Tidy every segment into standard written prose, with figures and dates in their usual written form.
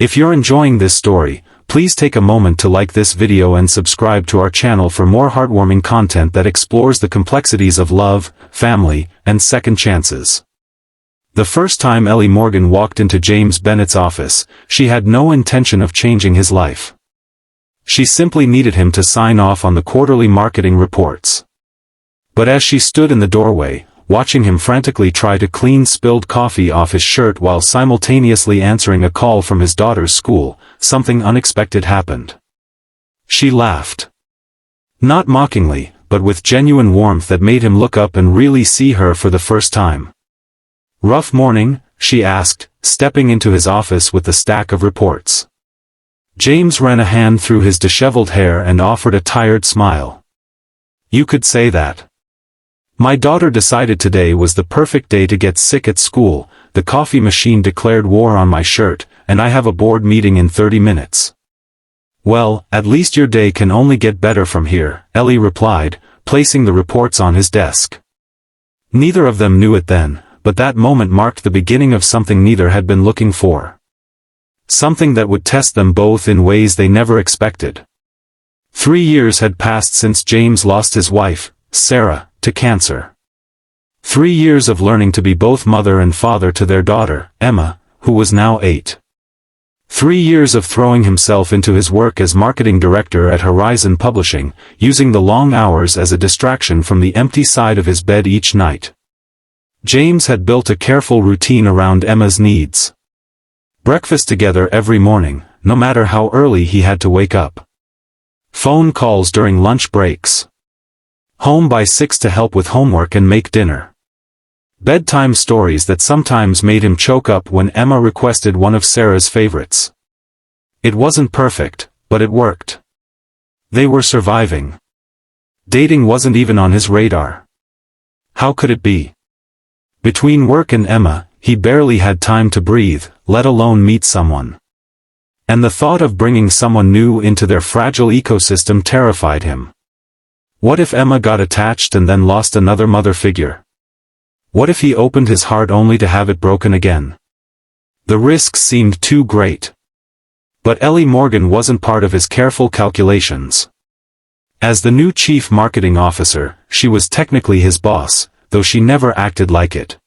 If you're enjoying this story, please take a moment to like this video and subscribe to our channel for more heartwarming content that explores the complexities of love, family, and second chances. The first time Ellie Morgan walked into James Bennett's office, she had no intention of changing his life. She simply needed him to sign off on the quarterly marketing reports. But as she stood in the doorway, watching him frantically try to clean spilled coffee off his shirt while simultaneously answering a call from his daughter's school, something unexpected happened. She laughed. Not mockingly, but with genuine warmth that made him look up and really see her for the first time. "Rough morning?" she asked, stepping into his office with the stack of reports. James ran a hand through his disheveled hair and offered a tired smile. "You could say that. My daughter decided today was the perfect day to get sick at school, the coffee machine declared war on my shirt, and I have a board meeting in 30 minutes. "Well, at least your day can only get better from here," Ellie replied, placing the reports on his desk. Neither of them knew it then, but that moment marked the beginning of something neither had been looking for. Something that would test them both in ways they never expected. 3 years had passed since James lost his wife, Sarah, to cancer. 3 years of learning to be both mother and father to their daughter, Emma, who was now 8. 3 years of throwing himself into his work as marketing director at Horizon Publishing, using the long hours as a distraction from the empty side of his bed each night. James had built a careful routine around Emma's needs. Breakfast together every morning, no matter how early he had to wake up. Phone calls during lunch breaks. Home by 6 to help with homework and make dinner. Bedtime stories that sometimes made him choke up when Emma requested one of Sarah's favorites. It wasn't perfect, but it worked. They were surviving. Dating wasn't even on his radar. How could it be? Between work and Emma, he barely had time to breathe, let alone meet someone. And the thought of bringing someone new into their fragile ecosystem terrified him. What if Emma got attached and then lost another mother figure? What if he opened his heart only to have it broken again? The risks seemed too great. But Ellie Morgan wasn't part of his careful calculations. As the new chief marketing officer, she was technically his boss, though she never acted like it.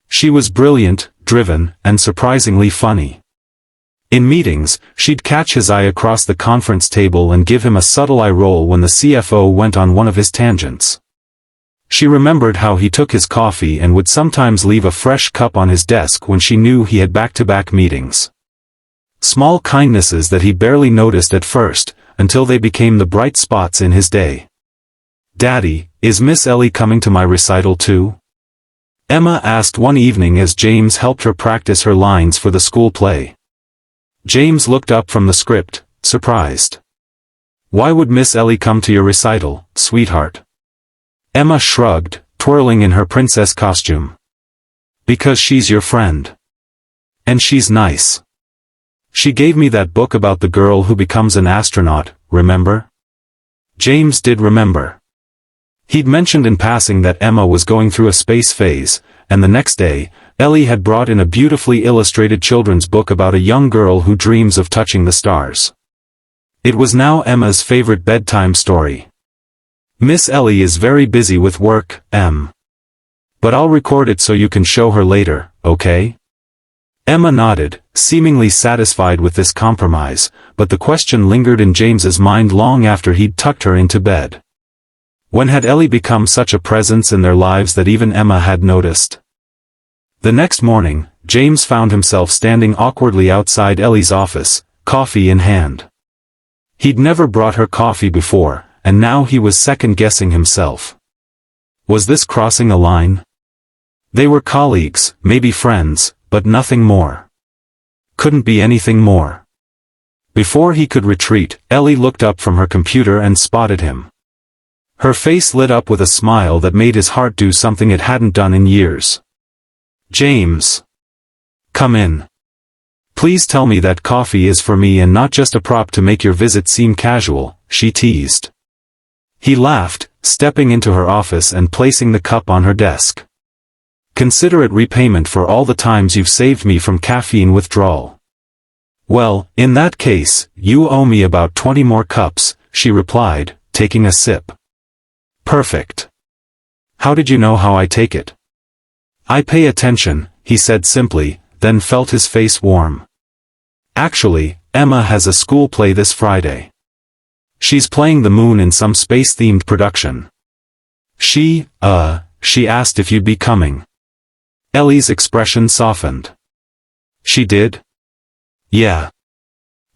She was brilliant, driven, and surprisingly funny. In meetings, she'd catch his eye across the conference table and give him a subtle eye roll when the CFO went on one of his tangents. She remembered how he took his coffee and would sometimes leave a fresh cup on his desk when she knew he had back-to-back meetings. Small kindnesses that he barely noticed at first, until they became the bright spots in his day. "Daddy, is Miss Ellie coming to my recital too?" Emma asked one evening as James helped her practice her lines for the school play. James looked up from the script, surprised. "Why would Miss Ellie come to your recital, sweetheart?" Emma shrugged, twirling in her princess costume. "Because she's your friend. And she's nice. She gave me that book about the girl who becomes an astronaut, remember?" James did remember. He'd mentioned in passing that Emma was going through a space phase, and the next day, Ellie had brought in a beautifully illustrated children's book about a young girl who dreams of touching the stars. It was now Emma's favorite bedtime story. "Miss Ellie is very busy with work, Em. But I'll record it so you can show her later, okay?" Emma nodded, seemingly satisfied with this compromise, but the question lingered in James's mind long after he'd tucked her into bed. When had Ellie become such a presence in their lives that even Emma had noticed? The next morning, James found himself standing awkwardly outside Ellie's office, coffee in hand. He'd never brought her coffee before, and now he was second-guessing himself. Was this crossing a line? They were colleagues, maybe friends, but nothing more. Couldn't be anything more. Before he could retreat, Ellie looked up from her computer and spotted him. Her face lit up with a smile that made his heart do something it hadn't done in years. "James. Come in. Please tell me that coffee is for me and not just a prop to make your visit seem casual," she teased. He laughed, stepping into her office and placing the cup on her desk. "Consider it repayment for all the times you've saved me from caffeine withdrawal." Well, in that case, you owe me about 20 more cups, she replied, taking a sip. Perfect. How did you know how I take it? I pay attention, he said simply, then felt his face warm. Actually, Emma has a school play this Friday. She's playing the moon in some space-themed production. She asked if you'd be coming. Ellie's expression softened. She did? Yeah.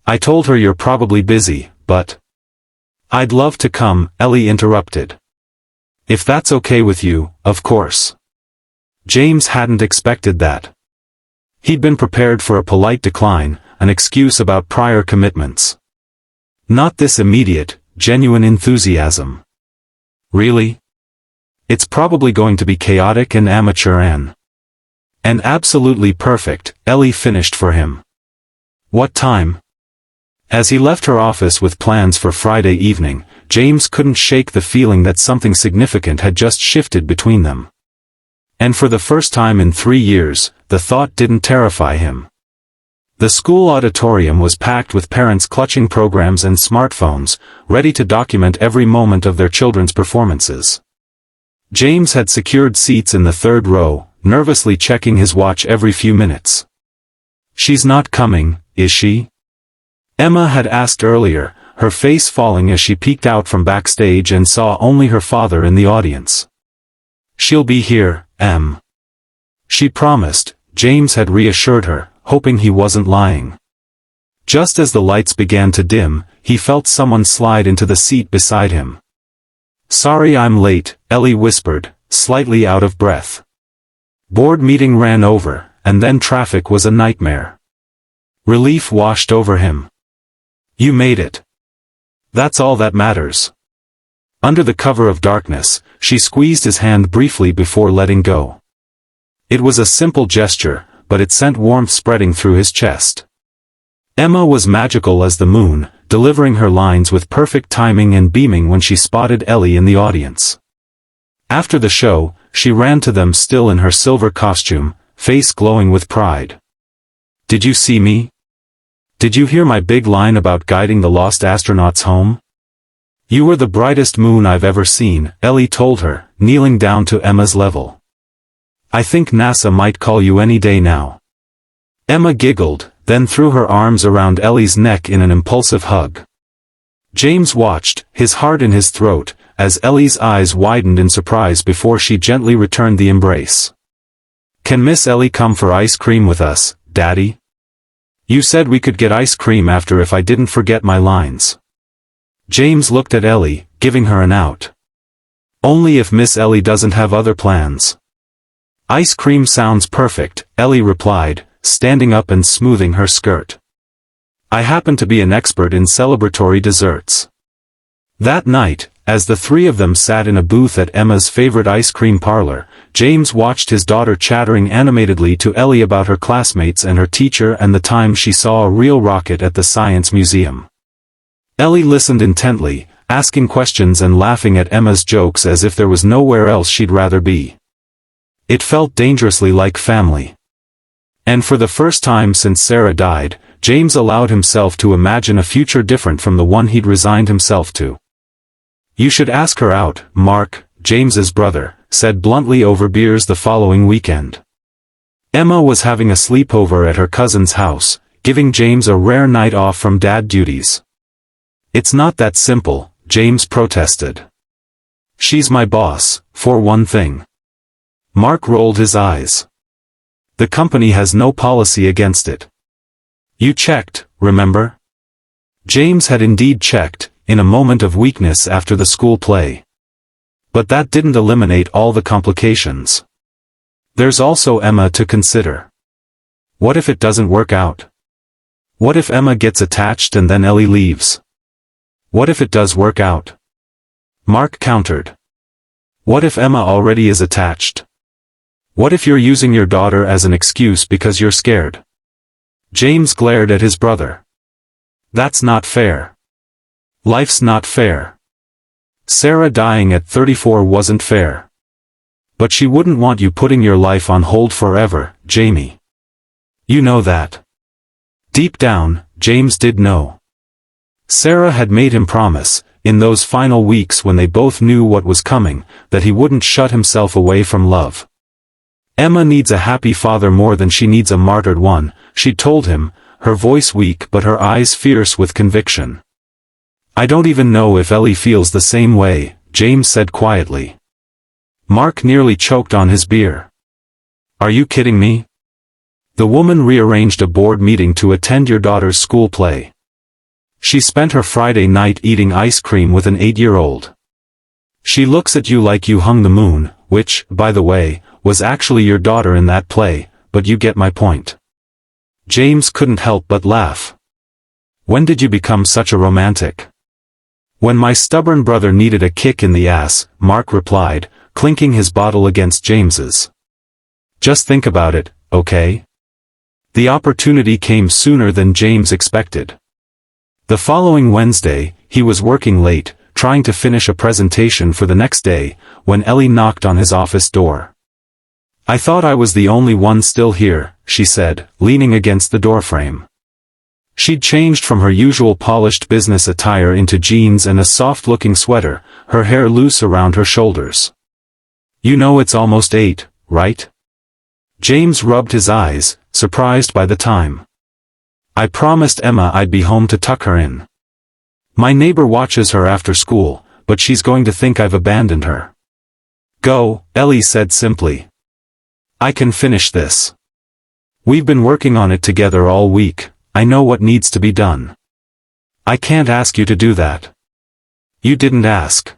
I told her you're probably busy, but... I'd love to come, Ellie interrupted. If that's okay with you, of course. James hadn't expected that. He'd been prepared for a polite decline, an excuse about prior commitments. Not this immediate, genuine enthusiasm. Really? It's probably going to be chaotic and amateur and absolutely perfect, Ellie finished for him. What time? As he left her office with plans for Friday evening, James couldn't shake the feeling that something significant had just shifted between them. And for the first time in 3 years, the thought didn't terrify him. The school auditorium was packed with parents clutching programs and smartphones, ready to document every moment of their children's performances. James had secured seats in the third row, nervously checking his watch every few minutes. She's not coming, is she? Emma had asked earlier, her face falling as she peeked out from backstage and saw only her father in the audience. She'll be here, Em. She promised, James had reassured her, hoping he wasn't lying. Just as the lights began to dim, he felt someone slide into the seat beside him. Sorry I'm late, Ellie whispered, slightly out of breath. Board meeting ran over, and then traffic was a nightmare. Relief washed over him. You made it. That's all that matters. Under the cover of darkness, she squeezed his hand briefly before letting go. It was a simple gesture, but it sent warmth spreading through his chest. Emma was magical as the moon, delivering her lines with perfect timing and beaming when she spotted Ellie in the audience. After the show, she ran to them still in her silver costume, face glowing with pride. Did you see me? Did you hear my big line about guiding the lost astronauts home? You were the brightest moon I've ever seen, Ellie told her, kneeling down to Emma's level. I think NASA might call you any day now. Emma giggled, then threw her arms around Ellie's neck in an impulsive hug. James watched, his heart in his throat, as Ellie's eyes widened in surprise before she gently returned the embrace. Can Miss Ellie come for ice cream with us, Daddy? You said we could get ice cream after if I didn't forget my lines. James looked at Ellie, giving her an out. Only if Miss Ellie doesn't have other plans. Ice cream sounds perfect, Ellie replied, standing up and smoothing her skirt. I happen to be an expert in celebratory desserts. That night, as the three of them sat in a booth at Emma's favorite ice cream parlor, James watched his daughter chattering animatedly to Ellie about her classmates and her teacher and the time she saw a real rocket at the Science Museum. Ellie listened intently, asking questions and laughing at Emma's jokes as if there was nowhere else she'd rather be. It felt dangerously like family. And for the first time since Sarah died, James allowed himself to imagine a future different from the one he'd resigned himself to. You should ask her out, Mark, James's brother, said bluntly over beers the following weekend. Emma was having a sleepover at her cousin's house, giving James a rare night off from dad duties. It's not that simple, James protested. She's my boss, for one thing. Mark rolled his eyes. The company has no policy against it. You checked, remember? James had indeed checked, in a moment of weakness after the school play. But that didn't eliminate all the complications. There's also Emma to consider. What if it doesn't work out? What if Emma gets attached and then Ellie leaves? What if it does work out? Mark countered. What if Emma already is attached? What if you're using your daughter as an excuse because you're scared? James glared at his brother. That's not fair. Life's not fair. Sarah dying at 34 wasn't fair. But she wouldn't want you putting your life on hold forever, Jamie. You know that. Deep down, James did know. Sarah had made him promise, in those final weeks when they both knew what was coming, that he wouldn't shut himself away from love. Emma needs a happy father more than she needs a martyred one, she'd told him, her voice weak but her eyes fierce with conviction. I don't even know if Ellie feels the same way, James said quietly. Mark nearly choked on his beer. Are you kidding me? The woman rearranged a board meeting to attend your daughter's school play. She spent her Friday night eating ice cream with an 8-year-old. She looks at you like you hung the moon, which, by the way, was actually your daughter in that play, but you get my point. James couldn't help but laugh. When did you become such a romantic? When my stubborn brother needed a kick in the ass, Mark replied, clinking his bottle against James's. Just think about it, okay? The opportunity came sooner than James expected. The following Wednesday, he was working late, trying to finish a presentation for the next day, when Ellie knocked on his office door. I thought I was the only one still here, she said, leaning against the doorframe. She'd changed from her usual polished business attire into jeans and a soft-looking sweater, her hair loose around her shoulders. You know it's almost 8, right? James rubbed his eyes, surprised by the time. I promised Emma I'd be home to tuck her in. My neighbor watches her after school, but she's going to think I've abandoned her. Go, Ellie said simply. I can finish this. We've been working on it together all week, I know what needs to be done. I can't ask you to do that. You didn't ask.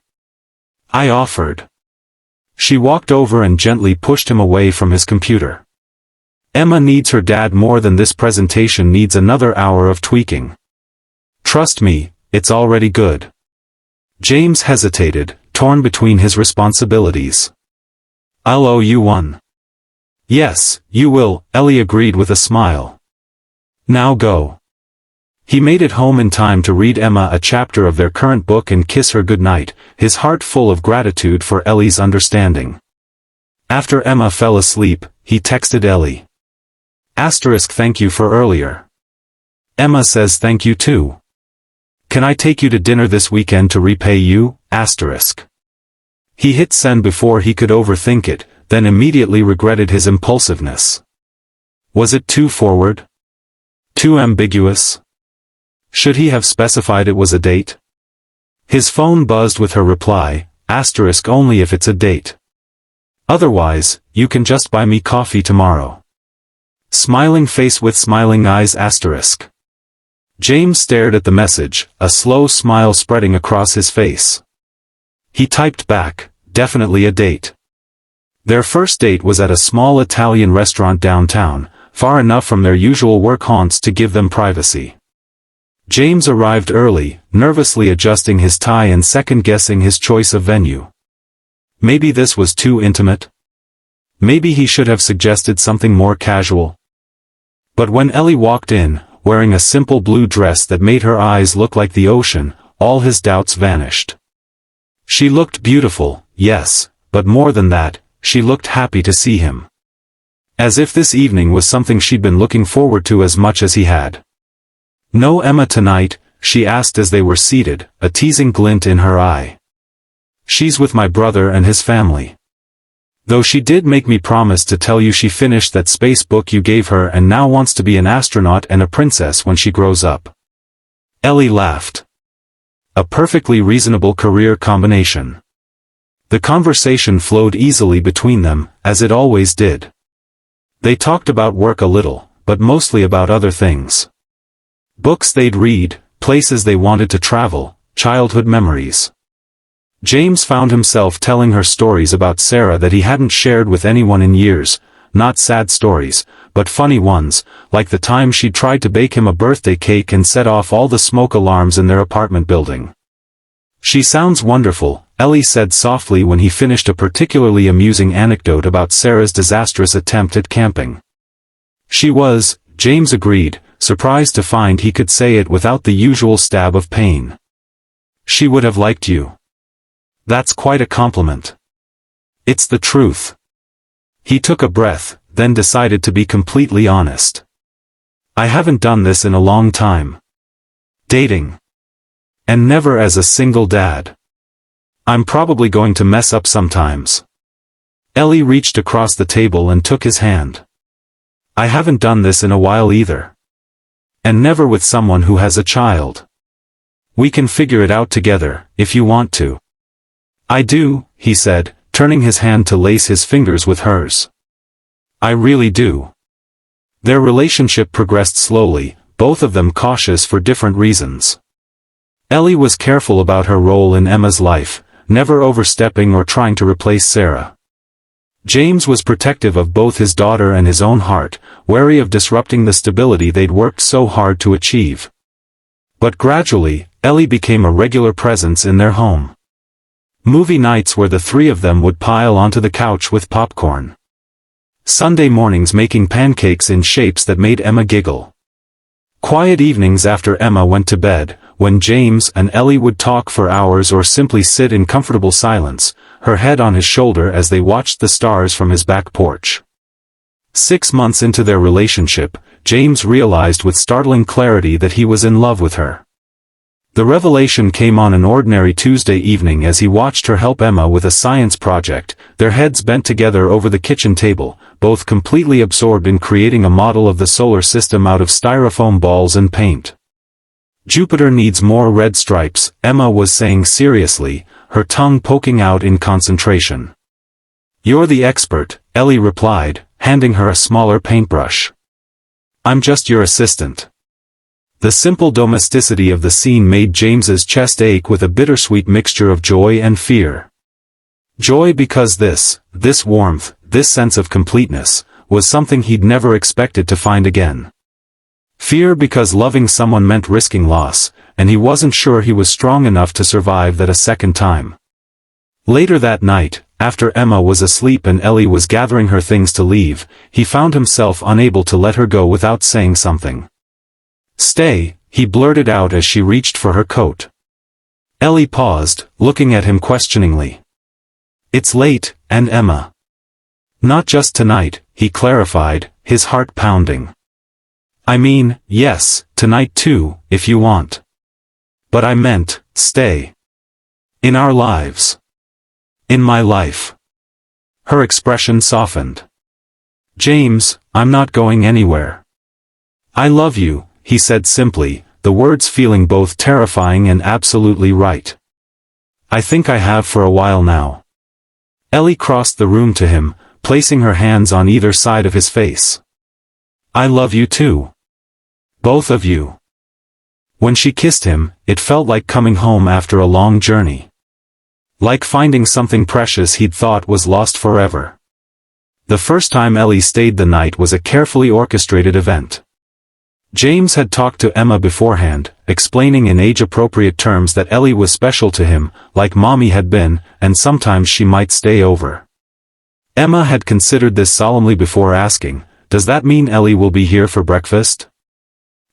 I offered. She walked over and gently pushed him away from his computer. Emma needs her dad more than this presentation needs another hour of tweaking. Trust me, it's already good. James hesitated, torn between his responsibilities. I'll owe you one. Yes, you will, Ellie agreed with a smile. Now go. He made it home in time to read Emma a chapter of their current book and kiss her goodnight, his heart full of gratitude for Ellie's understanding. After Emma fell asleep, he texted Ellie. Thank you for earlier. Emma says thank you too. Can I take you to dinner this weekend to repay you? He hit send before he could overthink it, then immediately regretted his impulsiveness. Was it too forward? Too ambiguous? Should he have specified it was a date? His phone buzzed with her reply, only if it's a date. Otherwise, you can just buy me coffee tomorrow. Smiling face with smiling eyes. James stared at the message, a slow smile spreading across his face. He typed back, definitely a date. Their first date was at a small Italian restaurant downtown, far enough from their usual work haunts to give them privacy. James arrived early, nervously adjusting his tie and second-guessing his choice of venue. Maybe this was too intimate? Maybe he should have suggested something more casual? But when Ellie walked in, wearing a simple blue dress that made her eyes look like the ocean, all his doubts vanished. She looked beautiful, yes, but more than that, she looked happy to see him. As if this evening was something she'd been looking forward to as much as he had. No Emma tonight, she asked as they were seated, a teasing glint in her eye. She's with my brother and his family. Though she did make me promise to tell you she finished that space book you gave her and now wants to be an astronaut and a princess when she grows up. Ellie laughed. A perfectly reasonable career combination. The conversation flowed easily between them, as it always did. They talked about work a little, but mostly about other things. Books they'd read, places they wanted to travel, childhood memories. James found himself telling her stories about Sarah that he hadn't shared with anyone in years, not sad stories, but funny ones, like the time she tried to bake him a birthday cake and set off all the smoke alarms in their apartment building. She sounds wonderful, Ellie said softly when he finished a particularly amusing anecdote about Sarah's disastrous attempt at camping. She was, James agreed, surprised to find he could say it without the usual stab of pain. She would have liked you. That's quite a compliment. It's the truth. He took a breath, then decided to be completely honest. I haven't done this in a long time. Dating. And never as a single dad. I'm probably going to mess up sometimes. Ellie reached across the table and took his hand. I haven't done this in a while either. And never with someone who has a child. We can figure it out together, if you want to. I do, he said, turning his hand to lace his fingers with hers. I really do. Their relationship progressed slowly, both of them cautious for different reasons. Ellie was careful about her role in Emma's life, never overstepping or trying to replace Sarah. James was protective of both his daughter and his own heart, wary of disrupting the stability they'd worked so hard to achieve. But gradually, Ellie became a regular presence in their home. Movie nights where the three of them would pile onto the couch with popcorn. Sunday mornings making pancakes in shapes that made Emma giggle. Quiet evenings after Emma went to bed, when James and Ellie would talk for hours or simply sit in comfortable silence, her head on his shoulder as they watched the stars from his back porch. 6 months into their relationship, James realized with startling clarity that he was in love with her. The revelation came on an ordinary Tuesday evening as he watched her help Emma with a science project, their heads bent together over the kitchen table, both completely absorbed in creating a model of the solar system out of styrofoam balls and paint. Jupiter needs more red stripes, Emma was saying seriously, her tongue poking out in concentration. You're the expert, Ellie replied, handing her a smaller paintbrush. I'm just your assistant. The simple domesticity of the scene made James's chest ache with a bittersweet mixture of joy and fear. Joy because this warmth, this sense of completeness, was something he'd never expected to find again. Fear because loving someone meant risking loss, and he wasn't sure he was strong enough to survive that a second time. Later that night, after Emma was asleep and Ellie was gathering her things to leave, he found himself unable to let her go without saying something. Stay, he blurted out as she reached for her coat. Ellie paused, looking at him questioningly. It's late, and Emma. Not just tonight, he clarified, his heart pounding. I mean, yes, tonight too, if you want. But I meant, stay. In our lives. In my life. Her expression softened. James, I'm not going anywhere. I love you, he said simply, the words feeling both terrifying and absolutely right. I think I have for a while now. Ellie crossed the room to him, placing her hands on either side of his face. I love you too. Both of you. When she kissed him, it felt like coming home after a long journey. Like finding something precious he'd thought was lost forever. The first time Ellie stayed the night was a carefully orchestrated event. James had talked to Emma beforehand, explaining in age-appropriate terms that Ellie was special to him, like Mommy had been, and sometimes she might stay over. Emma had considered this solemnly before asking, does that mean Ellie will be here for breakfast?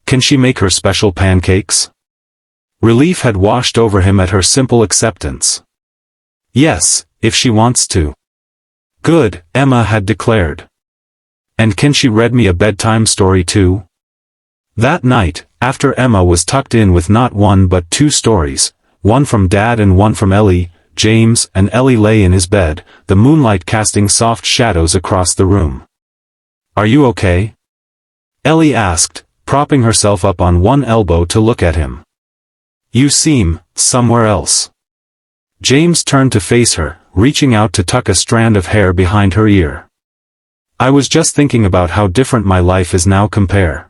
Can she make her special pancakes? Relief had washed over him at her simple acceptance. Yes, if she wants to. Good, Emma had declared. And can she read me a bedtime story too? That night, after Emma was tucked in with not one but 2 stories, one from Dad and one from Ellie, James and Ellie lay in his bed, the moonlight casting soft shadows across the room. Are you okay? Ellie asked, propping herself up on one elbow to look at him. You seem somewhere else. James turned to face her, reaching out to tuck a strand of hair behind her ear. I was just thinking about how different my life is now compare.